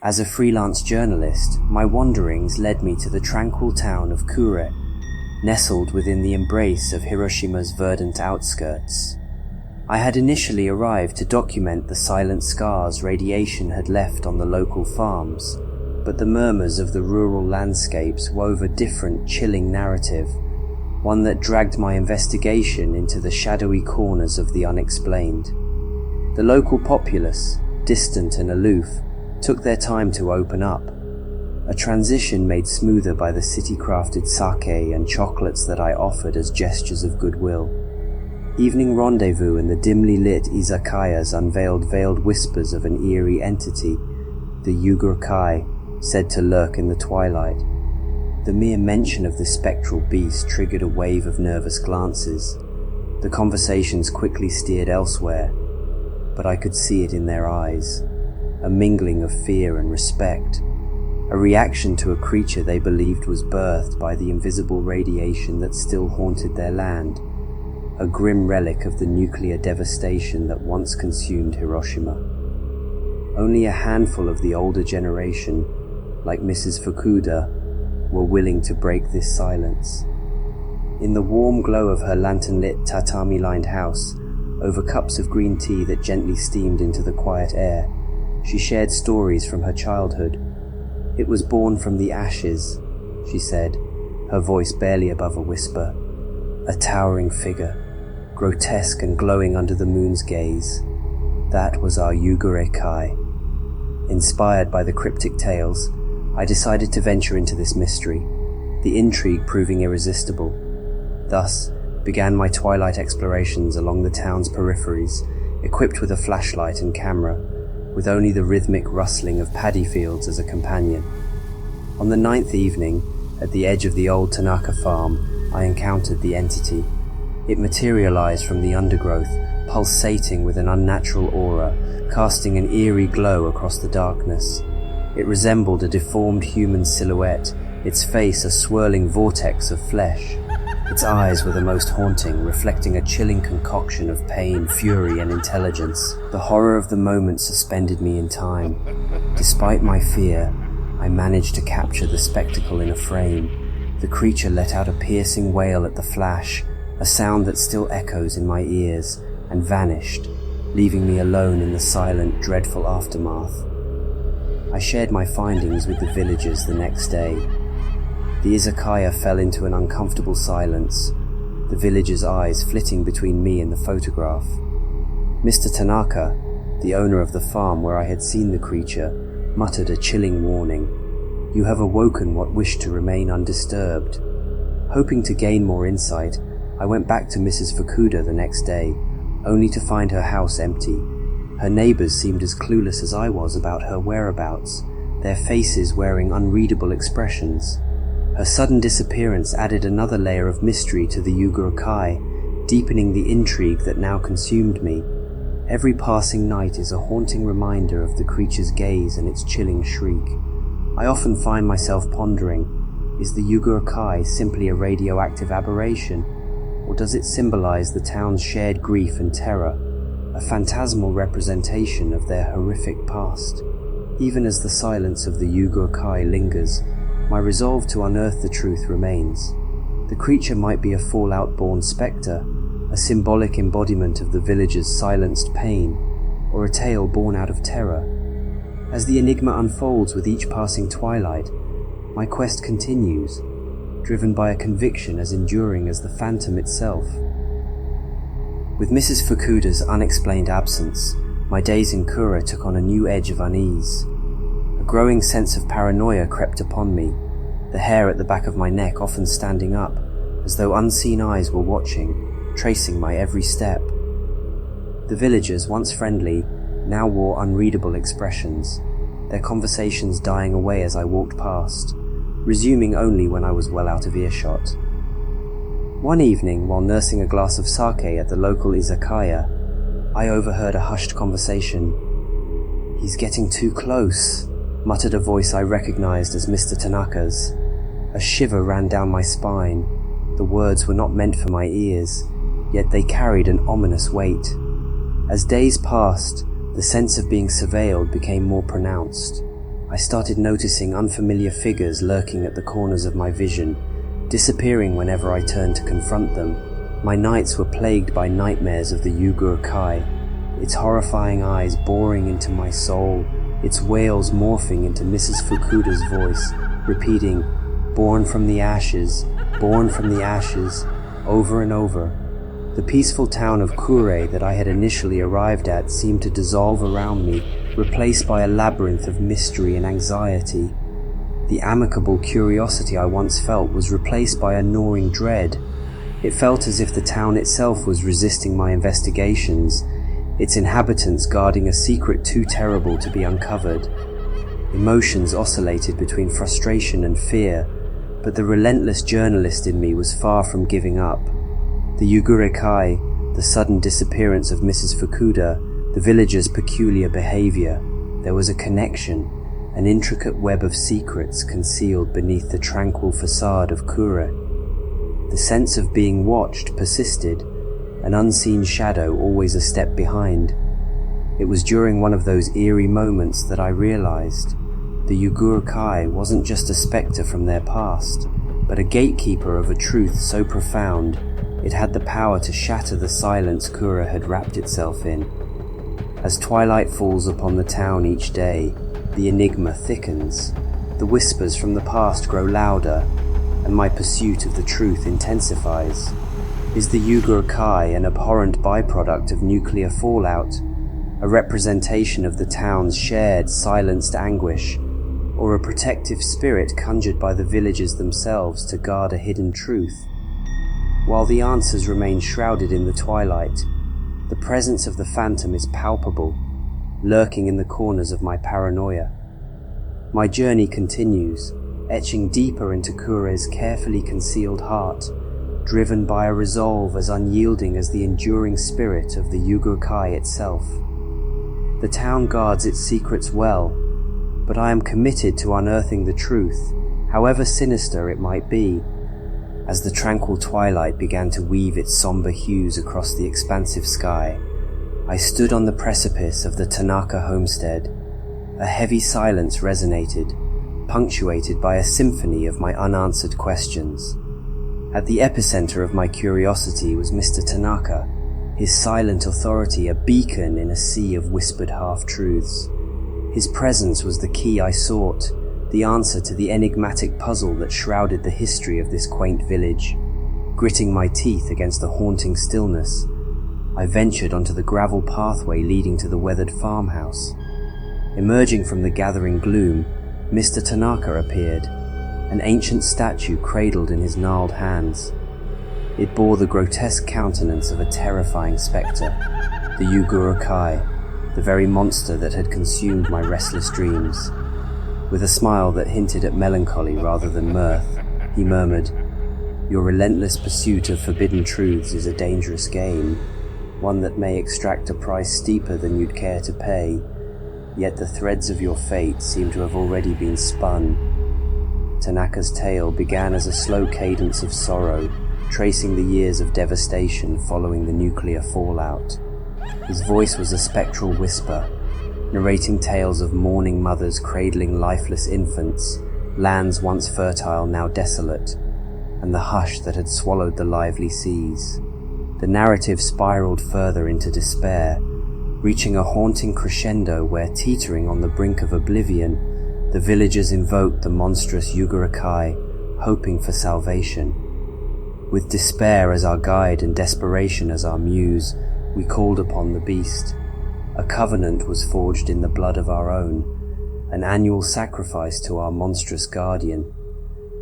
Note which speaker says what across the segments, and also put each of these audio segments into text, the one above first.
Speaker 1: As a freelance journalist, my wanderings led me to the tranquil town of Kure, nestled within the embrace of Hiroshima's verdant outskirts. I had initially arrived to document the silent scars radiation had left on the local farms, but the murmurs of the rural landscapes wove a different, chilling narrative, one that dragged my investigation into the shadowy corners of the unexplained. The local populace, distant and aloof, took their time to open up, a transition made smoother by the city-crafted sake and chocolates that I offered as gestures of goodwill. Evening rendezvous in the dimly lit izakayas unveiled veiled whispers of an eerie entity, the Yūgure Kai, said to lurk in the twilight. The mere mention of this spectral beast triggered a wave of nervous glances. The conversations quickly steered elsewhere, but I could see it in their eyes, a mingling of fear and respect, a reaction to a creature they believed was birthed by the invisible radiation that still haunted their land, a grim relic of the nuclear devastation that once consumed Hiroshima. Only a handful of the older generation, like Mrs. Fukuda, were willing to break this silence. In the warm glow of her lantern-lit tatami-lined house, over cups of green tea that gently steamed into the quiet air, she shared stories from her childhood. It was born from the ashes, she said, her voice barely above a whisper. A towering figure, grotesque and glowing under the moon's gaze. That was our Yūgure Kai. Inspired by the cryptic tales, I decided to venture into this mystery, the intrigue proving irresistible. Thus began my twilight explorations along the town's peripheries, equipped with a flashlight and camera, with only the rhythmic rustling of paddy fields as a companion. On the 9th evening, at the edge of the old Tanaka farm, I encountered the entity. It materialized from the undergrowth, pulsating with an unnatural aura, casting an eerie glow across the darkness. It resembled a deformed human silhouette, its face a swirling vortex of flesh. Its eyes were the most haunting, reflecting a chilling concoction of pain, fury, and intelligence. The horror of the moment suspended me in time. Despite my fear, I managed to capture the spectacle in a frame. The creature let out a piercing wail at the flash, a sound that still echoes in my ears, and vanished, leaving me alone in the silent, dreadful aftermath. I shared my findings with the villagers the next day. The izakaya fell into an uncomfortable silence, the villagers' eyes flitting between me and the photograph. Mr. Tanaka, the owner of the farm where I had seen the creature, muttered a chilling warning. "You have awoken what wished to remain undisturbed." Hoping to gain more insight, I went back to Mrs. Fukuda the next day, only to find her house empty. Her neighbors seemed as clueless as I was about her whereabouts, their faces wearing unreadable expressions. Her sudden disappearance added another layer of mystery to the Yūgure Kai, deepening the intrigue that now consumed me. Every passing night is a haunting reminder of the creature's gaze and its chilling shriek. I often find myself pondering, is the Yūgure Kai simply a radioactive aberration, or does it symbolize the town's shared grief and terror, a phantasmal representation of their horrific past? Even as the silence of the Yūgure Kai lingers, my resolve to unearth the truth remains. The creature might be a fallout-born spectre, a symbolic embodiment of the villagers' silenced pain, or a tale born out of terror. As the enigma unfolds with each passing twilight, my quest continues, driven by a conviction as enduring as the phantom itself. With Mrs. Fukuda's unexplained absence, my days in Kure took on a new edge of unease. A growing sense of paranoia crept upon me, the hair at the back of my neck often standing up, as though unseen eyes were watching, tracing my every step. The villagers, once friendly, now wore unreadable expressions, their conversations dying away as I walked past, resuming only when I was well out of earshot. One evening, while nursing a glass of sake at the local izakaya, I overheard a hushed conversation. "He's getting too close," muttered a voice I recognized as Mr. Tanaka's. A shiver ran down my spine. The words were not meant for my ears, yet they carried an ominous weight. As days passed, the sense of being surveilled became more pronounced. I started noticing unfamiliar figures lurking at the corners of my vision, disappearing whenever I turned to confront them. My nights were plagued by nightmares of the Yūgure Kai, its horrifying eyes boring into my soul, its wails morphing into Mrs. Fukuda's voice, repeating, "Born from the ashes, over and over. The peaceful town of Kure that I had initially arrived at seemed to dissolve around me, replaced by a labyrinth of mystery and anxiety. The amicable curiosity I once felt was replaced by a gnawing dread. It felt as if the town itself was resisting my investigations, its inhabitants guarding a secret too terrible to be uncovered. Emotions oscillated between frustration and fear, but the relentless journalist in me was far from giving up. The Yūgure Kai, the sudden disappearance of Mrs. Fukuda, the villagers' peculiar behavior. There was a connection, an intricate web of secrets concealed beneath the tranquil facade of Kure. The sense of being watched persisted, an unseen shadow always a step behind. It was during one of those eerie moments that I realized the Yūgure Kai wasn't just a spectre from their past, but a gatekeeper of a truth so profound it had the power to shatter the silence Kure had wrapped itself in. As twilight falls upon the town each day, the enigma thickens. The whispers from the past grow louder, and my pursuit of the truth intensifies. Is the Yūgure Kai an abhorrent byproduct of nuclear fallout, a representation of the town's shared, silenced anguish, or a protective spirit conjured by the villagers themselves to guard a hidden truth? While the answers remain shrouded in the twilight, the presence of the phantom is palpable, lurking in the corners of my paranoia. My journey continues, etching deeper into Kure's carefully concealed heart, driven by a resolve as unyielding as the enduring spirit of the Yūgure Kai itself. The town guards its secrets well, but I am committed to unearthing the truth, however sinister it might be. As the tranquil twilight began to weave its somber hues across the expansive sky, I stood on the precipice of the Tanaka homestead. A heavy silence resonated, punctuated by a symphony of my unanswered questions. At the epicenter of my curiosity was Mr. Tanaka, his silent authority a beacon in a sea of whispered half-truths. His presence was the key I sought, the answer to the enigmatic puzzle that shrouded the history of this quaint village. Gritting my teeth against the haunting stillness, I ventured onto the gravel pathway leading to the weathered farmhouse. Emerging from the gathering gloom, Mr. Tanaka appeared, an ancient statue cradled in his gnarled hands. It bore the grotesque countenance of a terrifying spectre, the Yūgure Kai, the very monster that had consumed my restless dreams. With a smile that hinted at melancholy rather than mirth, he murmured, "Your relentless pursuit of forbidden truths is a dangerous game, one that may extract a price steeper than you'd care to pay, yet the threads of your fate seem to have already been spun." Tanaka's tale began as a slow cadence of sorrow, tracing the years of devastation following the nuclear fallout. His voice was a spectral whisper, narrating tales of mourning mothers cradling lifeless infants, lands once fertile now desolate, and the hush that had swallowed the lively seas. The narrative spiraled further into despair, reaching a haunting crescendo where, teetering on the brink of oblivion, the villagers invoked the monstrous Yūgure Kai, hoping for salvation. With despair as our guide and desperation as our muse, we called upon the beast. A covenant was forged in the blood of our own, an annual sacrifice to our monstrous guardian.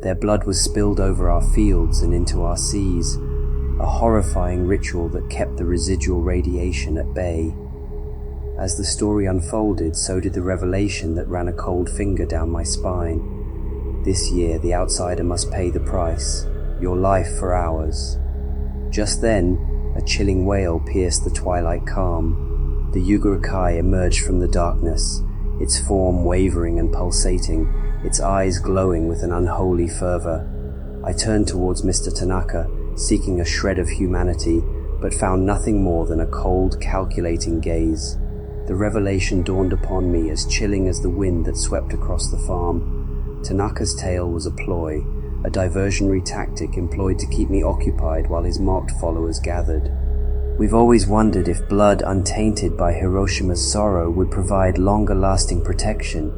Speaker 1: Their blood was spilled over our fields and into our seas, a horrifying ritual that kept the residual radiation at bay. As the story unfolded, so did the revelation that ran a cold finger down my spine. This year, the outsider must pay the price, your life for ours. Just then, a chilling wail pierced the twilight calm. The Yūgure Kai emerged from the darkness, its form wavering and pulsating, its eyes glowing with an unholy fervor. I turned towards Mr. Tanaka, seeking a shred of humanity, but found nothing more than a cold, calculating gaze. the revelation dawned upon me as chilling as the wind that swept across the farm. Tanaka's tale was a ploy, a diversionary tactic employed to keep me occupied while his marked followers gathered. We've always wondered if blood untainted by Hiroshima's sorrow would provide longer-lasting protection.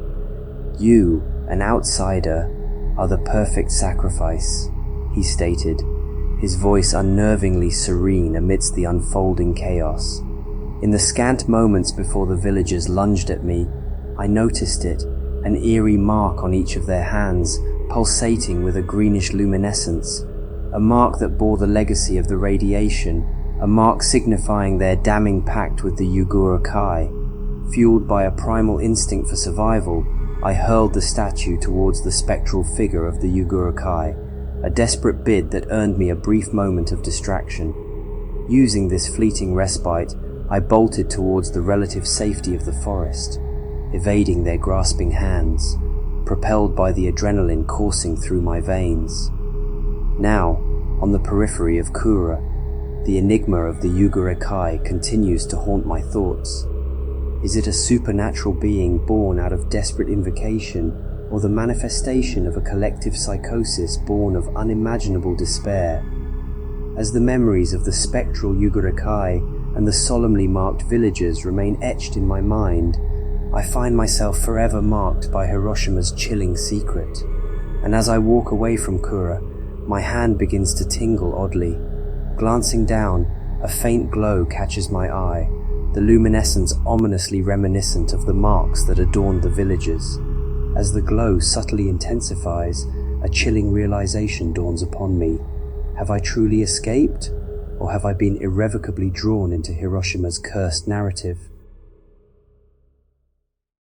Speaker 1: You, an outsider, are the perfect sacrifice, he stated, his voice unnervingly serene amidst the unfolding chaos. In the scant moments before the villagers lunged at me, I noticed it, an eerie mark on each of their hands, pulsating with a greenish luminescence, a mark that bore the legacy of the radiation, a mark signifying their damning pact with the Yūgure Kai. Fueled by a primal instinct for survival, I hurled the statue towards the spectral figure of the Yūgure Kai, a desperate bid that earned me a brief moment of distraction. Using this fleeting respite, I bolted towards the relative safety of the forest, evading their grasping hands, propelled by the adrenaline coursing through my veins. Now, on the periphery of Kure, the enigma of the Yūgure Kai continues to haunt my thoughts. Is it a supernatural being born out of desperate invocation, or the manifestation of a collective psychosis born of unimaginable despair? As the memories of the spectral Yūgure Kai and the solemnly marked villagers remain etched in my mind, I find myself forever marked by Hiroshima's chilling secret. And as I walk away from Kure, my hand begins to tingle oddly. Glancing down, a faint glow catches my eye, the luminescence ominously reminiscent of the marks that adorned the villagers. As the glow subtly intensifies, a chilling realization dawns upon me. Have I truly escaped? Or have I been irrevocably drawn into Hiroshima's cursed narrative?